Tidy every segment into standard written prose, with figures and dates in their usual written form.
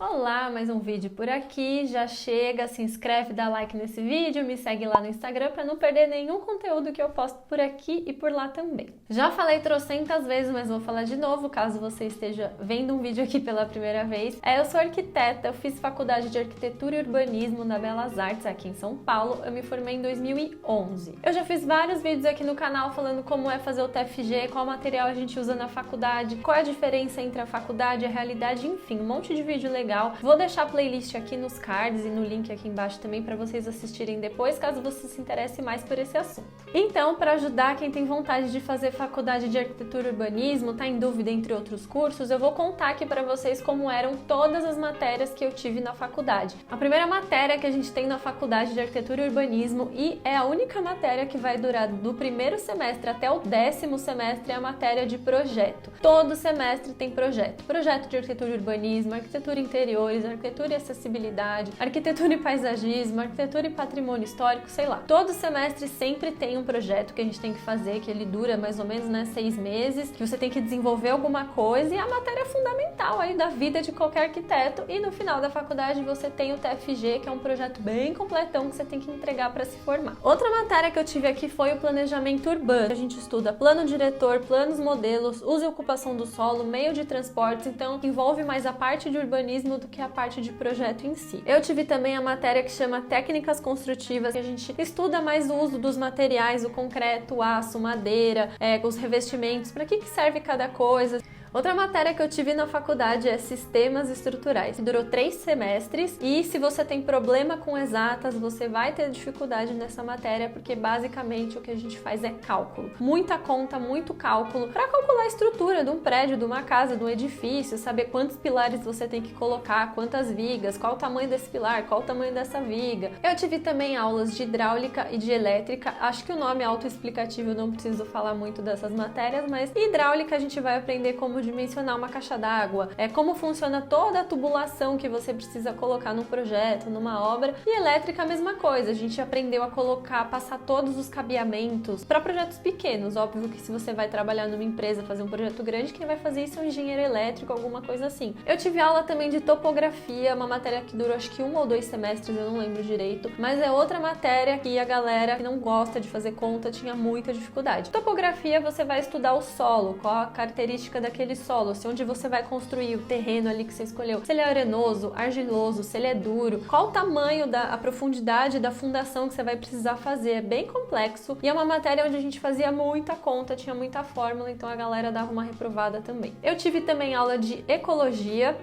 Olá, mais um vídeo por aqui, já chega, se inscreve, dá like nesse vídeo, me segue lá no Instagram para não perder nenhum conteúdo que eu posto por aqui e por lá também. Já falei trocentas vezes, mas vou falar de novo, caso você esteja vendo um vídeo aqui pela primeira vez. Eu sou arquiteta, eu fiz faculdade de arquitetura e urbanismo na Belas Artes aqui em São Paulo, eu me formei em 2011. Eu já fiz vários vídeos aqui no canal falando como é fazer o TFG, qual material a gente usa na faculdade, qual é a diferença entre a faculdade e a realidade, enfim, um monte de vídeo legal. Vou deixar a playlist aqui nos cards e no link aqui embaixo também para vocês assistirem depois, caso você se interesse mais por esse assunto. Então, para ajudar quem tem vontade de fazer faculdade de arquitetura e urbanismo, tá em dúvida entre outros cursos, eu vou contar aqui para vocês como eram todas as matérias que eu tive na faculdade. A primeira matéria que a gente tem na faculdade de arquitetura e urbanismo, e é a única matéria que vai durar do primeiro semestre até o 10º semestre, é a matéria de projeto. Todo semestre tem projeto. Projeto de arquitetura e urbanismo, arquitetura interiores, arquitetura e acessibilidade, arquitetura e paisagismo, arquitetura e patrimônio histórico, sei lá. Todo semestre sempre tem um projeto que a gente tem que fazer, que ele dura mais ou menos 6 meses, que você tem que desenvolver alguma coisa, e a matéria é fundamental aí da vida de qualquer arquiteto. E no final da faculdade você tem o TFG, que é um projeto bem completão que você tem que entregar para se formar. Outra matéria que eu tive aqui foi o planejamento urbano. A gente estuda plano diretor, planos modelos, uso e ocupação do solo, meio de transportes, então envolve mais a parte de urbanismo do que a parte de projeto em si. Eu tive também a matéria que chama técnicas construtivas, que a gente estuda mais o uso dos materiais, o concreto, o aço, madeira, os revestimentos, para que serve cada coisa. Outra matéria que eu tive na faculdade é sistemas estruturais, que durou 3 semestres, e se você tem problema com exatas, você vai ter dificuldade nessa matéria, porque basicamente o que a gente faz é cálculo. Muita conta, muito cálculo, para calcular a estrutura de um prédio, de uma casa, de um edifício, saber quantos pilares você tem que colocar, quantas vigas, qual o tamanho desse pilar, qual o tamanho dessa viga. Eu tive também aulas de hidráulica e de elétrica, acho que o nome é autoexplicativo, eu não preciso falar muito dessas matérias, mas hidráulica a gente vai aprender como dimensionar uma caixa d'água, como funciona toda a tubulação que você precisa colocar num projeto, numa obra, e elétrica a mesma coisa, a gente aprendeu a passar todos os cabeamentos para projetos pequenos. Óbvio que se você vai trabalhar numa empresa, fazer um projeto grande, quem vai fazer isso é um engenheiro elétrico, alguma coisa assim. Eu tive aula também de topografia, uma matéria que durou acho que 1 ou 2 semestres, eu não lembro direito, mas é outra matéria que a galera que não gosta de fazer conta tinha muita dificuldade. Topografia, você vai estudar o solo, qual a característica daquele solo, onde você vai construir o terreno ali que você escolheu, se ele é arenoso, argiloso, se ele é duro, qual o tamanho a profundidade da fundação que você vai precisar fazer, é bem complexo, e é uma matéria onde a gente fazia muita conta, tinha muita fórmula, então a galera dava uma reprovada também. Eu tive também aula de ecologia,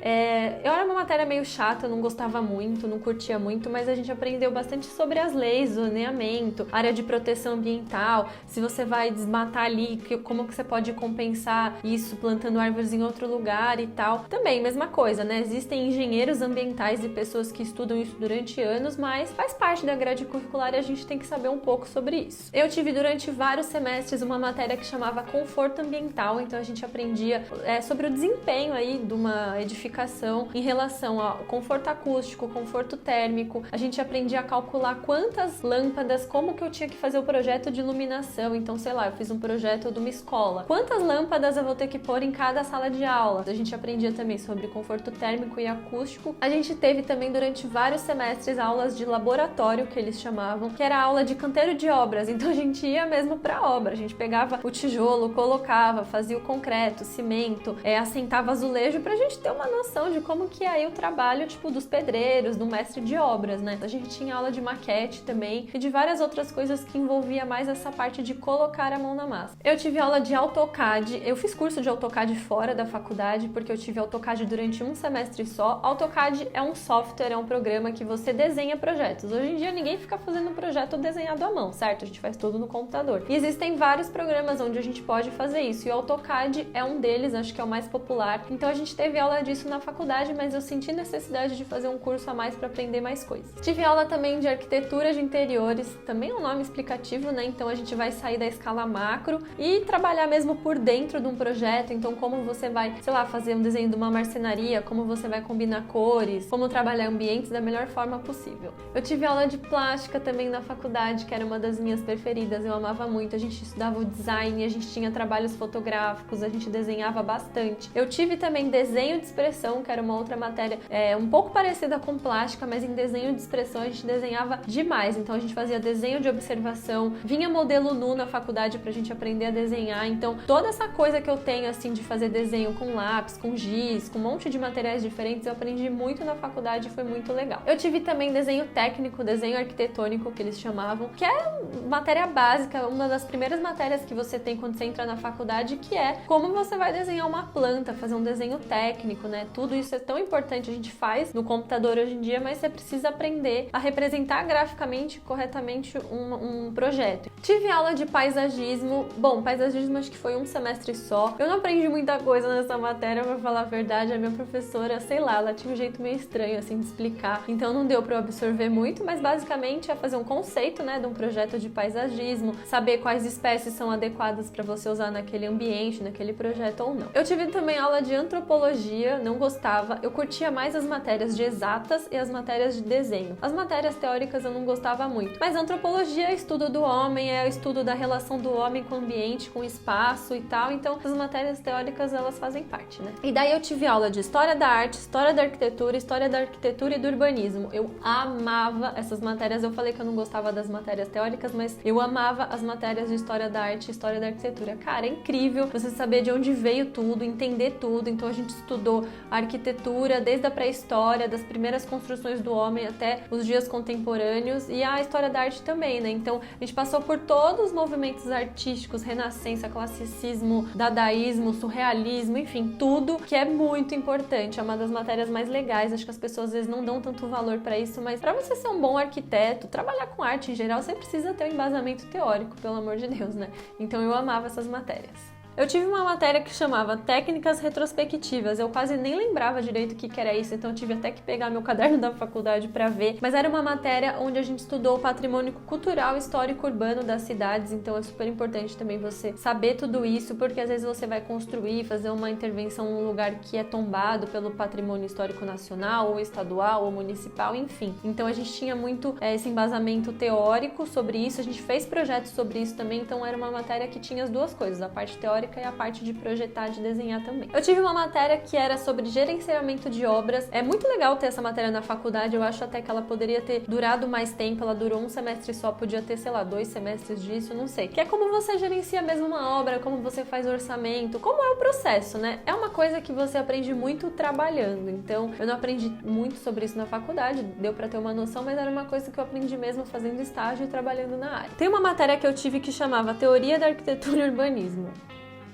eu era uma matéria meio chata, eu não gostava muito, não curtia muito, mas a gente aprendeu bastante sobre as leis, zoneamento, área de proteção ambiental, se você vai desmatar ali, como que você pode compensar isso plantando árvores em outro lugar e tal. Também, mesma coisa, né? Existem engenheiros ambientais e pessoas que estudam isso durante anos, mas faz parte da grade curricular e a gente tem que saber um pouco sobre isso. Eu tive durante vários semestres uma matéria que chamava conforto ambiental, então a gente aprendia sobre o desempenho aí de uma edificação em relação ao conforto acústico, conforto térmico. A gente aprendia a calcular quantas lâmpadas, como que eu tinha que fazer o projeto de iluminação. Então, sei lá, eu fiz um projeto de uma escola. Quantas lâmpadas eu vou ter que pôr em cada sala de aula? A gente aprendia também sobre conforto térmico e acústico. A gente teve também durante vários semestres aulas de laboratório, que eles chamavam, que era aula de canteiro de obras. Então a gente ia mesmo pra obra, a gente pegava o tijolo, colocava, fazia o concreto, cimento, assentava azulejo, pra gente ter uma noção de como que é aí o trabalho, tipo, dos pedreiros, do mestre de obras, né? A gente tinha aula de maquete também e de várias outras coisas que envolvia mais essa parte de colocar a mão na massa. Eu tive aula de AutoCAD, eu fiz curso de AutoCAD fora da faculdade, porque eu tive AutoCAD durante um semestre só. AutoCAD é um software, é um programa que você desenha projetos. Hoje em dia ninguém fica fazendo projeto desenhado à mão, certo? A gente faz tudo no computador. E existem vários programas onde a gente pode fazer isso, e o AutoCAD é um deles, acho que é o mais popular. Então a gente teve aula disso na faculdade, mas eu senti necessidade de fazer um curso a mais para aprender mais coisas. Tive aula também de arquitetura de interiores, também é um nome explicativo, né? Então a gente vai sair da escala macro e trabalhar mesmo por dentro de um projeto, então como como você vai, sei lá, fazer um desenho de uma marcenaria, como você vai combinar cores, como trabalhar ambientes da melhor forma possível. Eu tive aula de plástica também na faculdade, que era uma das minhas preferidas, eu amava muito. A gente estudava o design, a gente tinha trabalhos fotográficos, a gente desenhava bastante. Eu tive também desenho de expressão, que era uma outra matéria um pouco parecida com plástica, mas em desenho de expressão a gente desenhava demais. Então a gente fazia desenho de observação, vinha modelo nu na faculdade pra gente aprender a desenhar. Então toda essa coisa que eu tenho assim de fazer desenho com lápis, com giz, com um monte de materiais diferentes, eu aprendi muito na faculdade e foi muito legal. Eu tive também desenho técnico, desenho arquitetônico, que eles chamavam, que é matéria básica, uma das primeiras matérias que você tem quando você entra na faculdade, que é como você vai desenhar uma planta, fazer um desenho técnico, né? Tudo isso é tão importante, a gente faz no computador hoje em dia, mas você precisa aprender a representar graficamente, corretamente um projeto. Tive aula de paisagismo. Bom, paisagismo acho que foi um semestre só. Eu não aprendi muita coisa nessa matéria, pra falar a verdade. A minha professora, sei lá, ela tinha um jeito meio estranho assim de explicar, então não deu pra eu absorver muito, mas basicamente é fazer um conceito, né, de um projeto de paisagismo, saber quais espécies são adequadas para você usar naquele ambiente, naquele projeto ou não. Eu tive também aula de antropologia, não gostava. Eu curtia mais as matérias de exatas e as matérias de desenho. As matérias teóricas eu não gostava muito, mas antropologia é estudo do homem, é o estudo da relação do homem com o ambiente, com o espaço e tal, então as matérias teóricas elas fazem parte, né? E daí eu tive aula de história da arte, história da arquitetura e do urbanismo. Eu amava essas matérias. Eu falei que eu não gostava das matérias teóricas, mas eu amava as matérias de história da arte e história da arquitetura. Cara, é incrível você saber de onde veio tudo, entender tudo. Então a gente estudou a arquitetura desde a pré-história, das primeiras construções do homem até os dias contemporâneos, e a história da arte também, né? Então a gente passou por todos os movimentos artísticos, renascença, classicismo, dadaísmo, surrealismo, enfim, tudo que é muito importante. É uma das matérias mais legais. Acho que as pessoas às vezes não dão tanto valor para isso, mas para você ser um bom arquiteto, trabalhar com arte em geral, você precisa ter um embasamento teórico, pelo amor de Deus, né? Então eu amava essas matérias. Eu tive uma matéria que chamava Técnicas Retrospectivas. Eu quase nem lembrava direito o que era isso, então eu tive até que pegar meu caderno da faculdade para ver. Mas era uma matéria onde a gente estudou o patrimônio cultural e histórico urbano das cidades, então é super importante também você saber tudo isso, porque às vezes você vai construir, fazer uma intervenção num lugar que é tombado pelo patrimônio histórico nacional, ou estadual, ou municipal, enfim. Então a gente tinha muito esse embasamento teórico sobre isso, a gente fez projetos sobre isso também, então era uma matéria que tinha as duas coisas, a parte teórica e a parte de projetar, de desenhar também. Eu tive uma matéria que era sobre gerenciamento de obras. É muito legal ter essa matéria na faculdade, eu acho até que ela poderia ter durado mais tempo, ela durou um semestre só, podia ter, sei lá, 2 semestres disso, não sei. Que é como você gerencia mesmo uma obra, como você faz orçamento, como é o processo, né? É uma coisa que você aprende muito trabalhando, então eu não aprendi muito sobre isso na faculdade, deu pra ter uma noção, mas era uma coisa que eu aprendi mesmo fazendo estágio e trabalhando na área. Tem uma matéria que eu tive que chamava Teoria da Arquitetura e Urbanismo.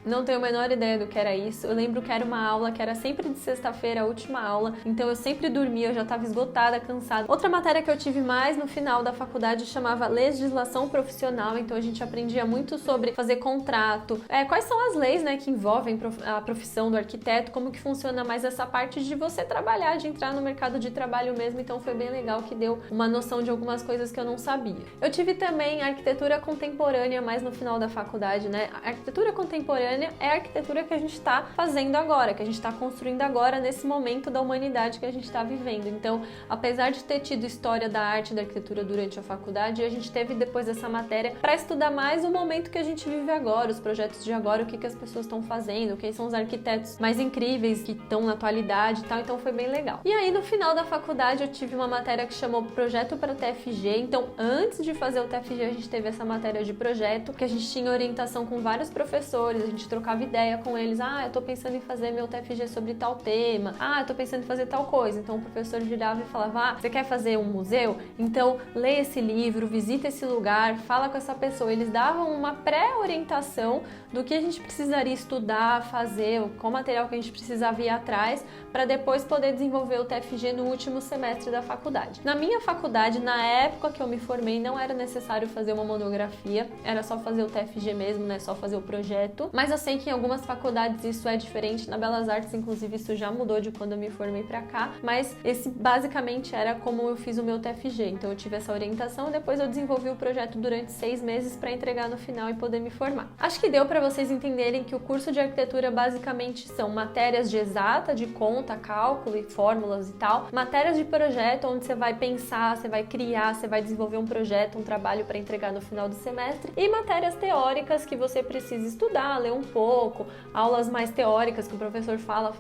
Não tenho a menor ideia do que era isso. Eu lembro que era uma aula que era sempre de sexta-feira, a última aula, então eu sempre dormia, eu já estava esgotada, cansada. Outra matéria que eu tive mais no final da faculdade chamava Legislação Profissional, então a gente aprendia muito sobre fazer contrato, quais são as leis, né, que envolvem a profissão do arquiteto, como que funciona mais essa parte de você trabalhar, de entrar no mercado de trabalho mesmo, então foi bem legal que deu uma noção de algumas coisas que eu não sabia. Eu tive também arquitetura contemporânea mais no final da faculdade, né? A arquitetura contemporânea é a arquitetura que a gente está fazendo agora, que a gente está construindo agora nesse momento da humanidade que a gente está vivendo. Então, apesar de ter tido história da arte e da arquitetura durante a faculdade, a gente teve depois dessa matéria para estudar mais o momento que a gente vive agora, os projetos de agora, o que as pessoas estão fazendo, quem são os arquitetos mais incríveis que estão na atualidade e tal, então foi bem legal. E aí, no final da faculdade, eu tive uma matéria que chamou Projeto para TFG, então antes de fazer o TFG, a gente teve essa matéria de projeto, que a gente tinha orientação com vários professores, a gente trocava ideia com eles, eu tô pensando em fazer meu TFG sobre tal tema, eu tô pensando em fazer tal coisa, então o professor virava e falava, você quer fazer um museu? Então lê esse livro, visita esse lugar, fala com essa pessoa. Eles davam uma pré-orientação do que a gente precisaria estudar, fazer, qual material que a gente precisava ir atrás, para depois poder desenvolver o TFG no último semestre da faculdade. Na minha faculdade, na época que eu me formei, não era necessário fazer uma monografia, era só fazer o TFG mesmo, né, só fazer o projeto, mas eu sei que em algumas faculdades isso é diferente, na Belas Artes, inclusive, isso já mudou de quando eu me formei pra cá, mas esse basicamente era como eu fiz o meu TFG, então eu tive essa orientação e depois eu desenvolvi o projeto durante 6 meses para entregar no final e poder me formar. Acho que deu para vocês entenderem que o curso de arquitetura basicamente são matérias de exata, de conta, cálculo e fórmulas e tal, matérias de projeto onde você vai pensar, você vai criar, você vai desenvolver um projeto, um trabalho para entregar no final do semestre, e matérias teóricas que você precisa estudar, ler um pouco, aulas mais teóricas que o professor fala,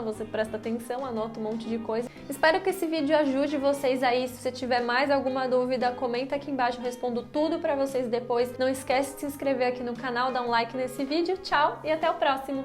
você presta atenção, anota um monte de coisa. Espero que esse vídeo ajude vocês aí. Se você tiver mais alguma dúvida, comenta aqui embaixo, eu respondo tudo para vocês depois. Não esquece de se inscrever aqui no canal, dar um like nesse vídeo. Tchau e até o próximo!